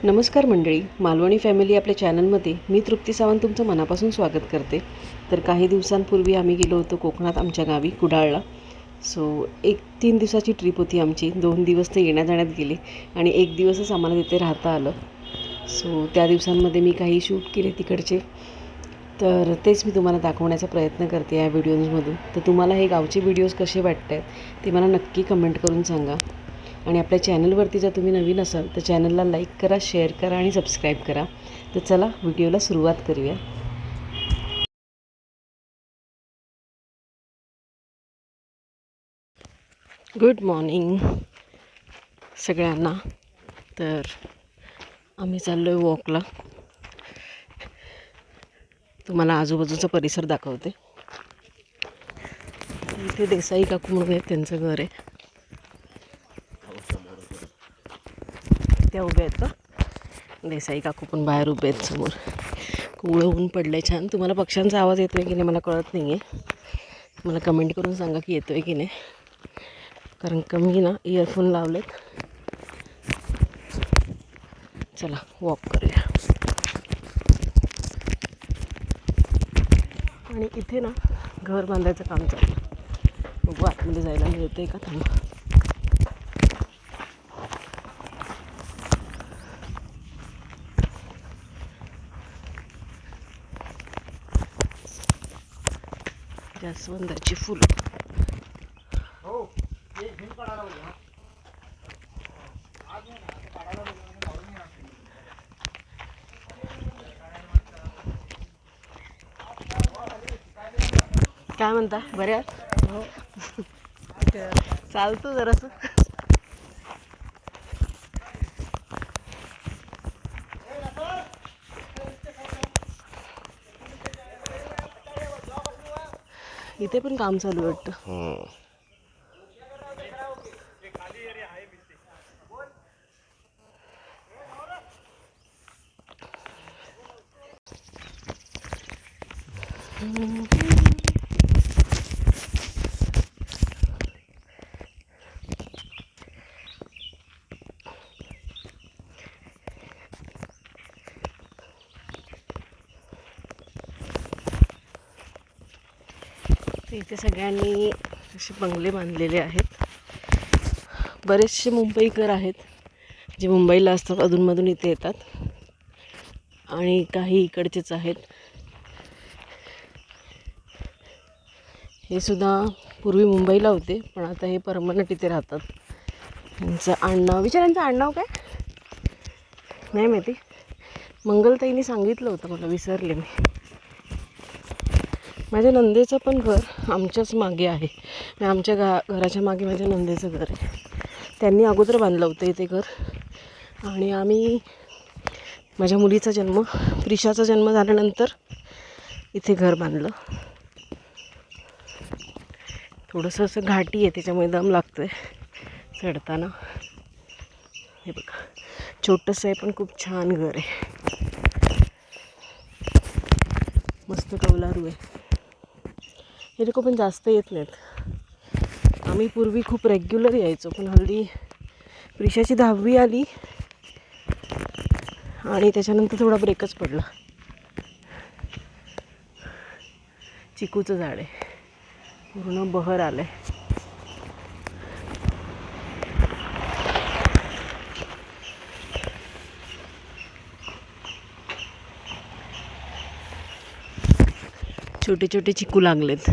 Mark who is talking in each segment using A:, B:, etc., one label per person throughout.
A: नमस्कार मंडळी, मालवणी फॅमिली आपल्या चॅनलमध्ये मी तृप्ती सावंत तुमचं मनापासून स्वागत करते. तर काही दिवसांपूर्वी आम्ही गेलो होतो कोकणात आमच्या गावी कुडाळला. सो 3 दिवसाची ट्रिप होती आमची. 2 दिवस तर येण्या-जाण्यात गेले आणि 1 दिवसच आम्हाला तिथे राहता आलं. सो त्या दिवसांमध्ये मी काही शूट केले तिकडचे. तर तेच मी तुम्हाला दाखवण्याचा प्रयत्न करते या व्हिडिओजमधून. तर तुम्हाला हे गावचे व्हिडिओज कसे वाटत आहेत ते मला नक्की कमेंट करून सांगा. आणि आपल्या चॅनलवरती जर तुम्ही नवीन असाल तर चॅनलला लाईक करा, शेअर करा आणि सबस्क्राईब करा. तर चला व्हिडिओला सुरुवात करूया. गुड मॉर्निंग सगळ्यांना. तर आम्ही चाललो आहे वॉकला. तुम्हाला आजूबाजूचा परिसर दाखवते. इथे देसाई काकू म्हणून आहेत, त्यांचं घर आहे. त्या उभ्या आहेत का? देसाई काकू पण बाहेर उभे आहेत समोर. कोवळं ऊन पडलं आहे छान. तुम्हाला पक्ष्यांचा आवाज येतो आहे की नाही मला कळत नाही आहे. मला कमेंट करून सांगा की येतो आहे की नाही. कारण का मी ना इयरफोन लावलेत. चला वॉक करूया. आणि इथे ना घर बांधायचं काम चालू आहे. बघू आतमध्ये जायला मिळतं आहे का. थांबा. जास्वंदाची फुलं. काय म्हणता, बरे आहात? हो. चालतो जरासं. इथे पण काम चालू आहे वाटतं. इथे सगळ्यांनी असे बंगले बांधलेले आहेत. बरेचसे मुंबईकर आहेत जे मुंबईला असतात, अधूनमधून इथे येतात. आणि काही इकडचेच आहेत. हे सुद्धा पूर्वी मुंबईला होते पण आता हे परमनंट इथे राहतात. यांचं आडनाव विचारांचं आडनाव काय नाही माहिती. मंगलताईंनी सांगितलं होतं मला, विसरले मी. माझ्या नंदेचं पण घर आमच्याच मागे आहे. आमच्या घराच्या मागे माझ्या नंदेचं घर आहे. त्यांनी अगोदर बांधलं होतं इथे घर. आणि आम्ही माझ्या मुलीचा जन्म, प्रिशाचा जन्म झाल्यानंतर इथे घर बांधलं. थोडंसं असं घाटी आहे त्याच्यामुळे दम लागतो आहे चढताना. हे बघा छोटंसं आहे पण खूप छान घर आहे. मस्त कौलारू आहे. हे लोक पण जास्त येत नाहीत. आम्ही पूर्वी खूप रेग्युलर यायचो पण हल्ली प्रिशाची 10वी आली आणि त्याच्यानंतर थोडा ब्रेकच पडला. चिकूचं झाड आहे, पूर्ण बहर आलं आहे. छोटे छोटे चिकू लागलेत.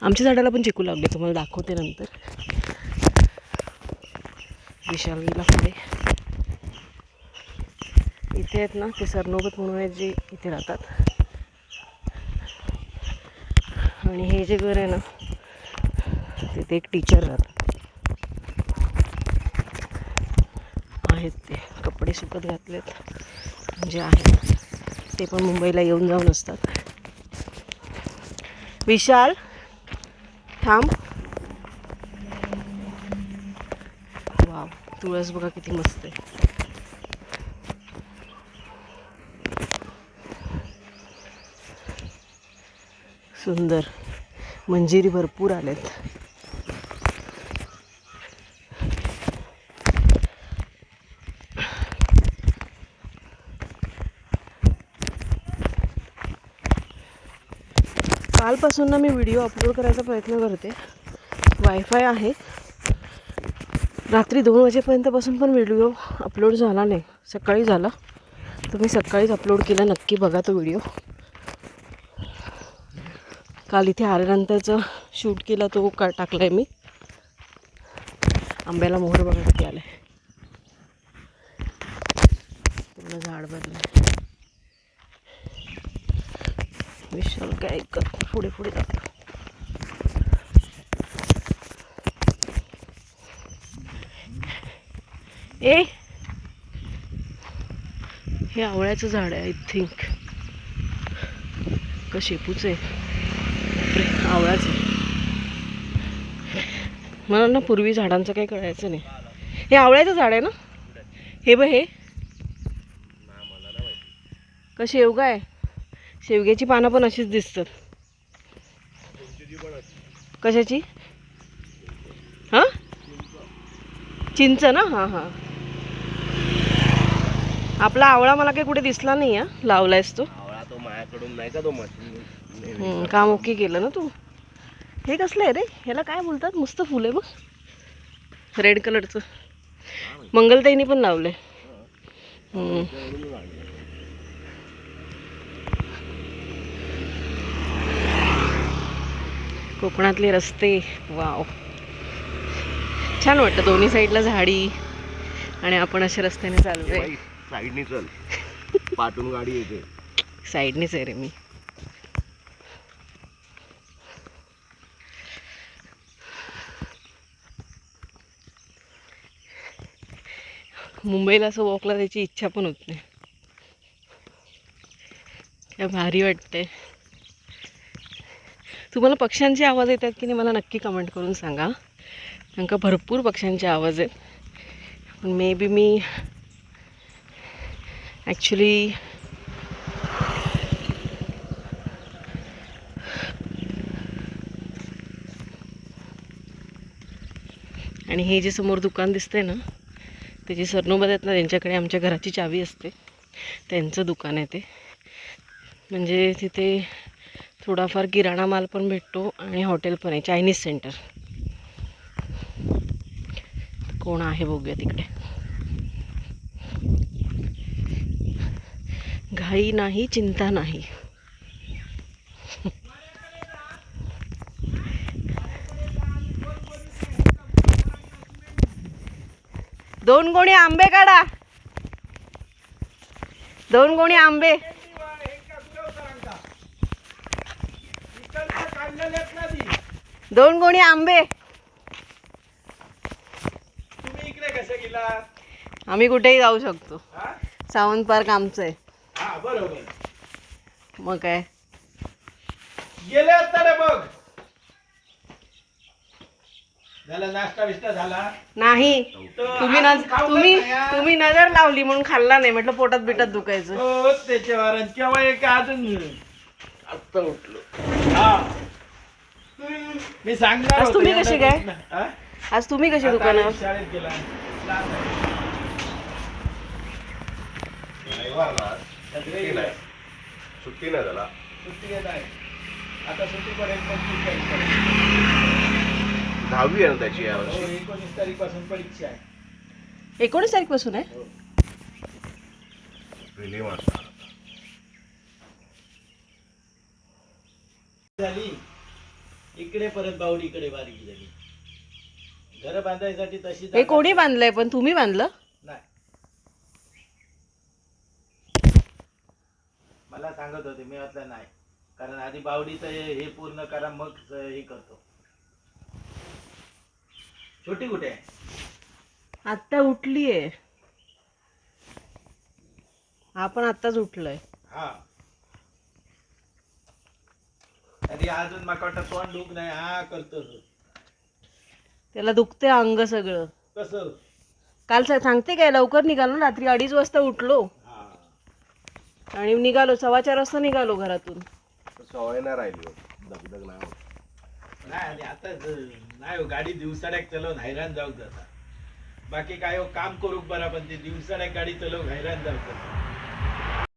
A: आमच्या झाडाला पण चिकू लागले, तुम्हाला दाखवते नंतर. विशालगीला पुढे इथे आहेत ना ते सरनोबत म्हणून आहेत जे इथे राहतात. आणि हे जे घर आहे ना तिथे एक टीचर राहतात आहेत. ते कपडे सुकत घातलेत म्हणजे आहेत. ते पण मुंबईला येऊन जाऊन असतात. विशाल थांब. वाव, तुळस बघा किती मस्त आहे. सुंदर. मंजिरी भरपूर आलेत. कालपासून ना मी व्हिडिओ अपलोड करायचा प्रयत्न करते. वायफाय आहे. रात्री 2 वाजेपर्यंतपासून पण व्हिडिओ अपलोड झाला नाही. सकाळी झाला. तुम्ही सकाळीच अपलोड केला. नक्की बघा तो व्हिडिओ. काल इथे आल्यानंतरचं शूट केला तो टाकला आहे मी. आंब्याला मोहर बघा किती आलं आहे. पूर्ण झाड भरलं आहे. विशाल काय ऐकत पुढे पुढे जातो. हे आवळ्याचं झाड आहे. आय थिंक का शेपूचं आहे. आवळ्याचं. मला ना पूर्वी झाडांचं काही कळायचं नाही. हे आवळ्याचं झाड आहे ना. हे बघ हे का शेवगा आहे. शेवग्याची पानं पण अशीच दिसतात. कशाची? हां चिंच ना. हां हां. आपला आवळा मला काही कुठे दिसला नाही आहे. लावलायस तो
B: आवळा तो माझ्याकडून नाही का तो मशीन
A: काम ओके केलं ना तू. हे कसलं आहे रे. ह्याला काय बोलतात. मस्त फुल आहे बघ रेड कलरचं. मंगलताईनी पण लावलंय. कोकणातले रस्ते वाव छान वाटतं. दोन्ही साईडला झाडी आणि आपण अशा रस्त्याने चाललोय.
B: साईडनी चल. पाठून गाडी येते.
A: साईडनीच आहे रे मी. मुंबईला असं वॉकला जायची इच्छा पण होत नाही. काय भारी वाटते. तुम्हाला पक्ष्यांचे आवाज येतात की नाही मला नक्की कमेंट करून सांगा. कारण का भरपूर पक्ष्यांचे आवाज आहेत. मे बी मी ॲक्च्युली आणि हे जे समोर दुकान दिसतंय ना ते जे सरनोबत आहेत ना त्यांच्याकडे आमच्या घराची चावी असते. त्यांचं दुकान आहे ते. म्हणजे तिथे थोडाफार किराणा माल पण भेटतो आणि हॉटेल पण आहे. Chinese centre. कोण आहे बघूया तिकडे. घाई नाही चिंता नाही. दोन गोणी आंबे काढा. 2 गोणी आंबे. दोन गोणी आंबे.
C: तुम्ही इकडे कसे गेला?
A: आम्ही कुठेही जाऊ शकतो. सावंत पार्क आमचं आहे.
C: हा बरोबर.
A: मग काय
C: गेले असता रे बघ. झाला नाश्ता बिस्टा झाला
A: नाही.
C: तर
A: तुम्ही
C: आज खाऊ
A: तुम्ही
C: का या?
A: तुम्ही नजर लावली म्हणून खाल्ला नाही. म्हटलं पोटात बिटात दुखायचं.
C: हो त्याच्यावर आणि केव्हा एक अजून
B: आत्ता उठलो.
C: हा मी सांगणार
A: आज
C: होतो
A: तुम्ही
C: एवढं
A: कसे काय?
C: गोष्ट. हा?
A: आज तुम्ही कशी
C: आता
A: दुकानावर.
C: आम्ही शाळेत गेला.
B: सुट्टी नाही. सुट्टी नाही झाला.
C: सुट्टी घेत आहे. आता सुट्टी पडेल पण
B: 10वी आहे ना त्याची यावर्षी.
C: 19 तारीख परीक्षा आहे.
A: 19 तारीखपासून आहे.
B: प्रिलिम असणार.
C: झाली इकडे परत बावडीकडे बारीक झाली. घर बांधायसाठी तशी
A: हे
C: जागा
A: कोणी बांधलंय पण तुम्ही बांधलं.
C: नाही. मला सांगत होते मी म्हटलं नाही. कारण आधी बावडीचं हे पूर्ण करा मग हे करतो. छोटी कुठे आहे?
A: आत्ता उठलीये. आपण आत्ताच उठलोय.
C: हा तरी अजून मला वाटतं तोंड डूक नाही. हा करतो
A: त्याला दुखते अंग सगळं.
C: कसं.
A: काल सांगते काय लवकर निघालो ना. रात्री 2:30 वाजता उठलो
C: हा
A: आणि निघालो 4:15 वाजता निघालो घरातून.
B: सवय नाही राहिली. दगदग नाही.
C: नाही आणि आता नाही हो, गाडी दिवसाड्याक चलवून हैराण जाऊ जाता. बाकी काय हो काम करूक बरा पण ते दिवसाड्याक गाडी चलवून हैराण जाऊ जाता.